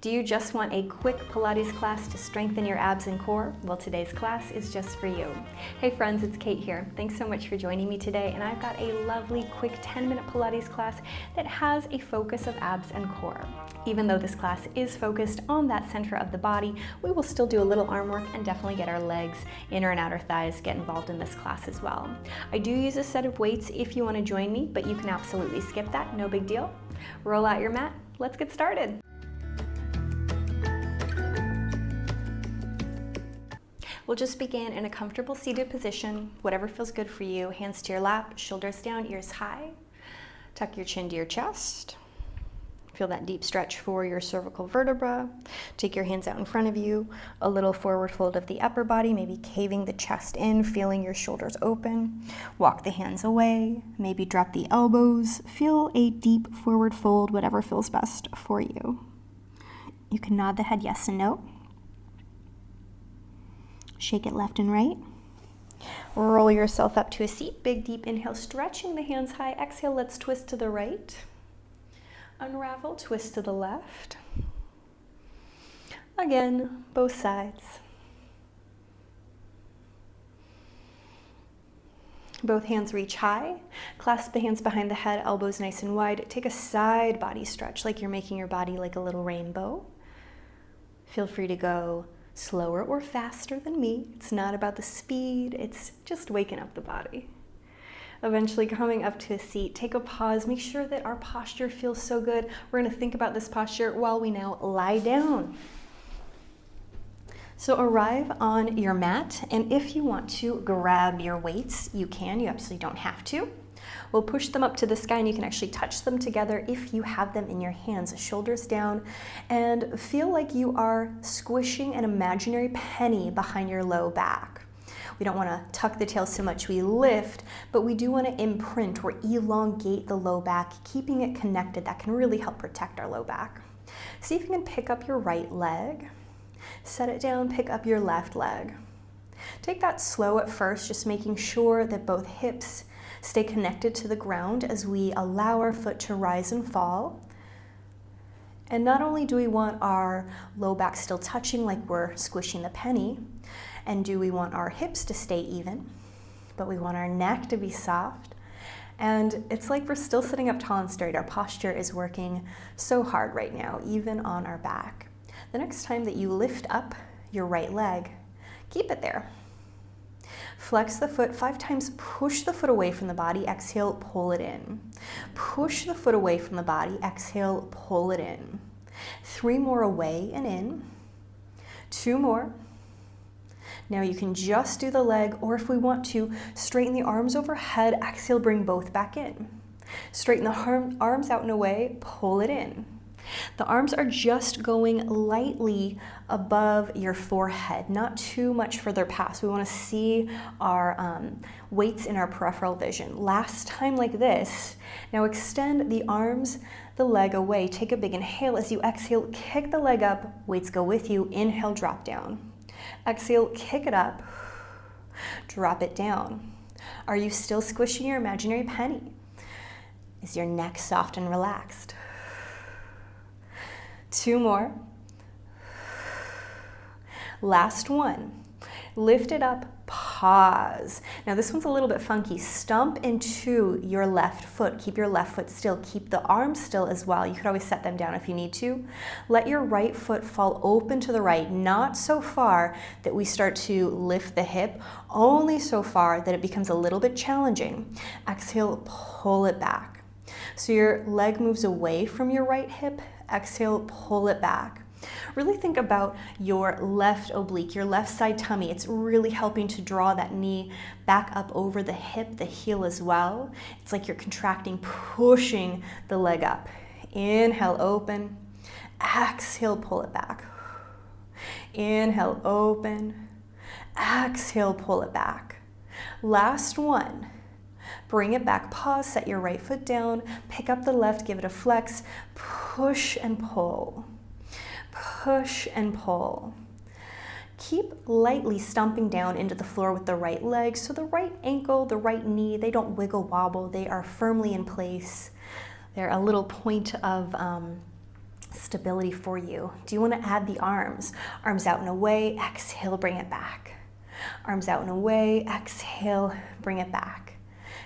Do you just want a quick Pilates class to strengthen your abs and core? Well, today's class is just for you. Hey friends, it's Kate here. Thanks so much for joining me today, and I've got a lovely quick 10-minute Pilates class that has a focus of abs and core. Even though this class is focused on that center of the body, we will still do a little arm work and definitely get our legs, inner and outer thighs, get involved in this class as well. I do use a set of weights if you want to join me, but you can absolutely skip that, no big deal. Roll out your mat, let's get started. We'll just begin in a comfortable seated position, whatever feels good for you. Hands to your lap, shoulders down, ears high. Tuck your chin to your chest. Feel that deep stretch for your cervical vertebra. Take your hands out in front of you, a little forward fold of the upper body, maybe caving the chest in, feeling your shoulders open. Walk the hands away, maybe drop the elbows. Feel a deep forward fold, whatever feels best for you. You can nod the head yes and no. Shake it left and right. Roll yourself up to a seat. Big deep inhale, stretching the hands high. Exhale, let's twist to the right. Unravel, twist to the left. Again, both sides. Both hands reach high. Clasp the hands behind the head, elbows nice and wide. Take a side body stretch, like you're making your body like a little rainbow. Feel free to go slower or faster than me. It's not about the speed, it's just waking up the body. Eventually coming up to a seat, take a pause, make sure that our posture feels so good. We're gonna think about this posture while we now lie down. So arrive on your mat, and if you want to grab your weights, you can, you absolutely don't have to. We'll push them up to the sky and you can actually touch them together if you have them in your hands, shoulders down, and feel like you are squishing an imaginary penny behind your low back. We don't want to tuck the tail so much we lift, but we do want to imprint or elongate the low back, keeping it connected. That can really help protect our low back. See if you can pick up your right leg, set it down, pick up your left leg. Take that slow at first, just making sure that both hips stay connected to the ground as we allow our foot to rise and fall. And not only do we want our low back still touching like we're squishing the penny, and do we want our hips to stay even, but we want our neck to be soft. And it's like we're still sitting up tall and straight. Our posture is working so hard right now, even on our back. The next time that you lift up your right leg, keep it there. Flex the foot 5 times, push the foot away from the body, exhale, pull it in. Push the foot away from the body, exhale, pull it in. 3 more away and in. 2 more. Now you can just do the leg, or if we want to, straighten the arms overhead, exhale, bring both back in. Straighten the arms out and away, pull it in. The arms are just going lightly above your forehead, not too much further past. We want to see our weights in our peripheral vision. Last time like this. Now extend the arms, the leg away. Take a big inhale. As you exhale, kick the leg up. Weights go with you. Inhale, drop down. Exhale, kick it up. Drop it down. Are you still squishing your imaginary penny? Is your neck soft and relaxed? 2 more. Last one. Lift it up, pause. Now this one's a little bit funky. Stump into your left foot. Keep your left foot still. Keep the arms still as well. You could always set them down if you need to. Let your right foot fall open to the right, not so far that we start to lift the hip, only so far that it becomes a little bit challenging. Exhale, pull it back. So your leg moves away from your right hip. Exhale, pull it back. Really think about your left oblique, your left side tummy. It's really helping to draw that knee back up over the hip, the heel as well. It's like you're contracting, pushing the leg up. Inhale, open. Exhale, pull it back. Inhale, open. Exhale, pull it back. Last one. Bring it back, pause, set your right foot down, pick up the left, give it a flex, push and pull, push and pull. Keep lightly stomping down into the floor with the right leg, so the right ankle, the right knee, they don't wiggle wobble, they are firmly in place. They're a little point of stability for you. Do you want to add the arms? Arms out and away, exhale, bring it back. Arms out and away, exhale, bring it back.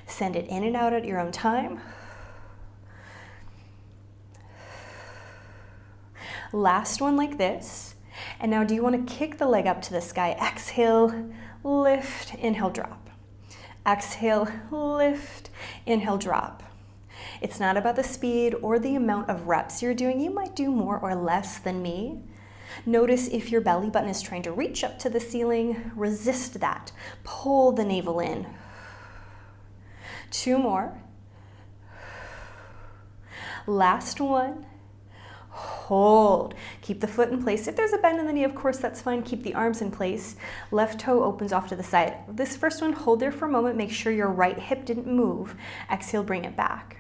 Send it in and out at your own time. Last one like this. And now do you want to kick the leg up to the sky? Exhale, lift, inhale, drop. Exhale, lift, inhale, drop. It's not about the speed or the amount of reps you're doing. You might do more or less than me. Notice if your belly button is trying to reach up to the ceiling, resist that. Pull the navel in. 2 more. Last one. Hold. Keep the foot in place. If there's a bend in the knee, of course, that's fine. Keep the arms in place. Left toe opens off to the side. This first one, hold there for a moment. Make sure your right hip didn't move. Exhale, bring it back.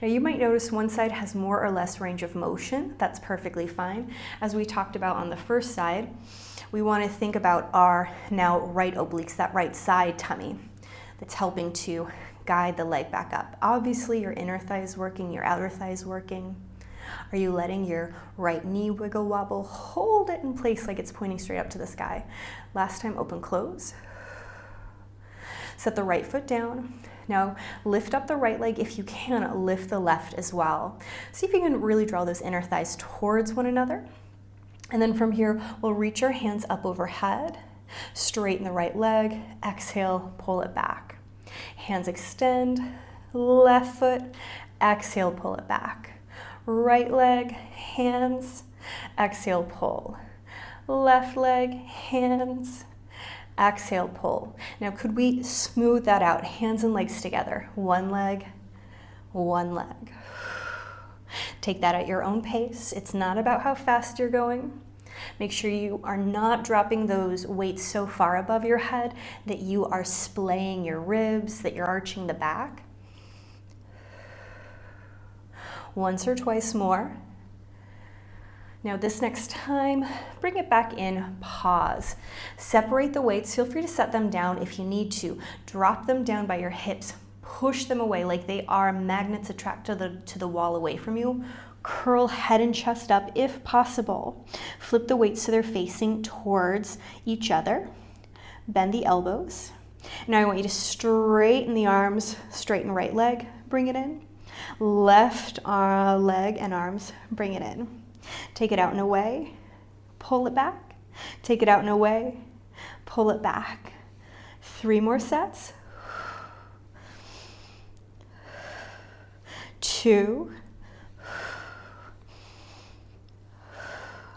Now you might notice one side has more or less range of motion. That's perfectly fine. As we talked about on the first side, we want to think about our now right obliques, that right side tummy that's helping to guide the leg back up. Obviously your inner thigh is working, your outer thigh is working. Are you letting your right knee wiggle wobble? Hold it in place like it's pointing straight up to the sky. Last time, open, close. Set the right foot down. Now lift up the right leg. If you can, lift the left as well. See if you can really draw those inner thighs towards one another. And then from here, we'll reach our hands up overhead. Straighten the right leg. Exhale, pull it back. Hands extend. Left foot. Exhale, pull it back. Right leg, hands, exhale, pull. Left leg, hands, exhale, pull. Now could we smooth that out, hands and legs together? One leg, one leg. Take that at your own pace. It's not about how fast you're going. Make sure you are not dropping those weights so far above your head that you are splaying your ribs, that you're arching the back. Once or twice more. Now this next time, bring it back in, pause. Separate the weights, feel free to set them down if you need to. Drop them down by your hips, push them away like they are magnets attracted to the wall away from you. Curl head and chest up if possible. Flip the weights so they're facing towards each other. Bend the elbows. Now I want you to straighten the arms, straighten right leg, bring it in. Left leg and arms, bring it in. Take it out and away, pull it back. Take it out and away, pull it back. 3 more sets. 2.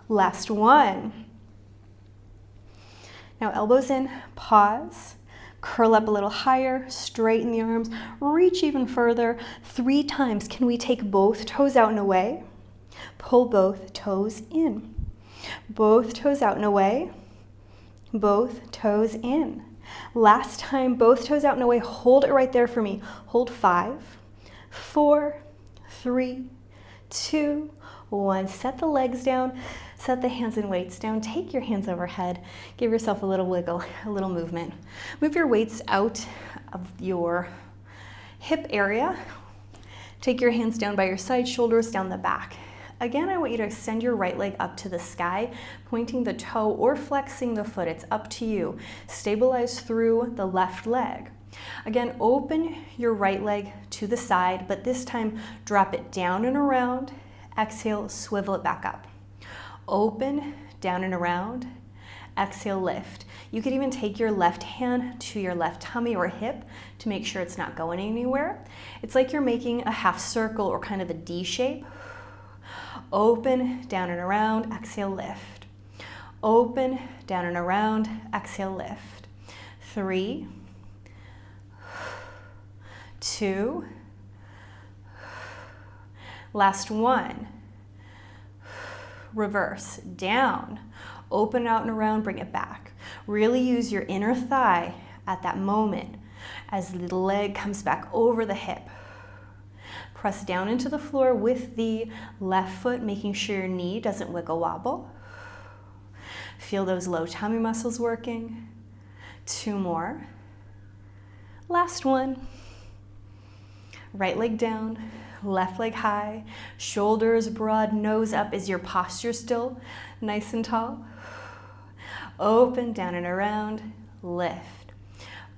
Last one. Now elbows in, pause. Curl up a little higher, straighten the arms, reach even further. 3 times. Can we take both toes out and away? Pull both toes in. Both toes out and away. Both toes in. Last time, both toes out and away. Hold it right there for me. Hold 5, 4, 3, 2, 1. Set the legs down. Set the hands and weights down. Take your hands overhead. Give yourself a little wiggle, a little movement. Move your weights out of your hip area. Take your hands down by your side, shoulders down the back. Again, I want you to extend your right leg up to the sky, pointing the toe or flexing the foot. It's up to you. Stabilize through the left leg. Again, open your right leg to the side, but this time drop it down and around. Exhale, swivel it back up. Open, down and around. Exhale, lift. You could even take your left hand to your left tummy or hip to make sure it's not going anywhere. It's like you're making a half circle or kind of a D shape. Open, down and around. Exhale, lift. Open, down and around. Exhale, lift. 3, 2, last one. Reverse, down, open out and around, bring it back. Really use your inner thigh at that moment as the leg comes back over the hip. Press down into the floor with the left foot, making sure your knee doesn't wiggle wobble. Feel those low tummy muscles working. 2 more. Last one. Right leg down, Left leg high, shoulders broad, nose up. Is your posture still nice and tall? Open, down and around, lift.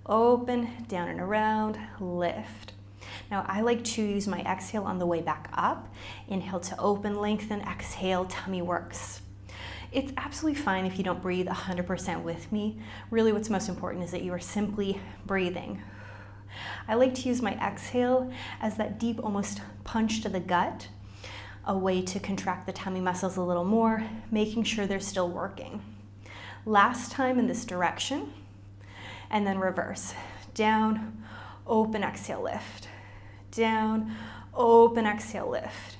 Open, down and around, lift. Now I like to use my exhale on the way back up. Inhale to open, lengthen, exhale, tummy works. It's absolutely fine if you don't breathe 100% with me. Really what's most important is that you are simply breathing. I like to use my exhale as that deep almost punch to the gut, a way to contract the tummy muscles a little more, making sure they're still working. Last time in this direction, and then reverse. Down, open, exhale, lift. Down, open, exhale, lift.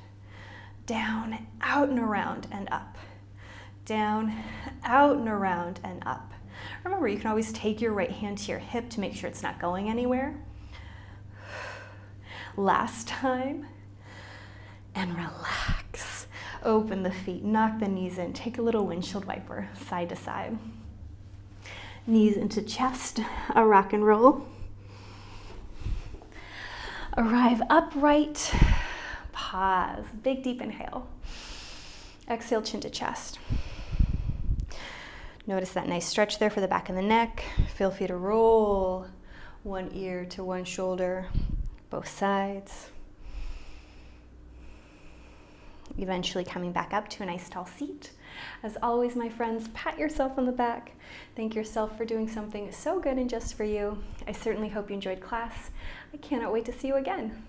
Down, out and around and up. Down, out and around and up. Remember, you can always take your right hand to your hip to make sure it's not going anywhere. Last time, and relax. Open the feet, knock the knees in, take a little windshield wiper, side to side. Knees into chest, a rock and roll. Arrive upright, pause, big deep inhale. Exhale, chin to chest. Notice that nice stretch there for the back of the neck. Feel free to roll one ear to one shoulder, both sides. Eventually coming back up to a nice tall seat. As always, my friends, pat yourself on the back. Thank yourself for doing something so good and just for you. I certainly hope you enjoyed class. I cannot wait to see you again.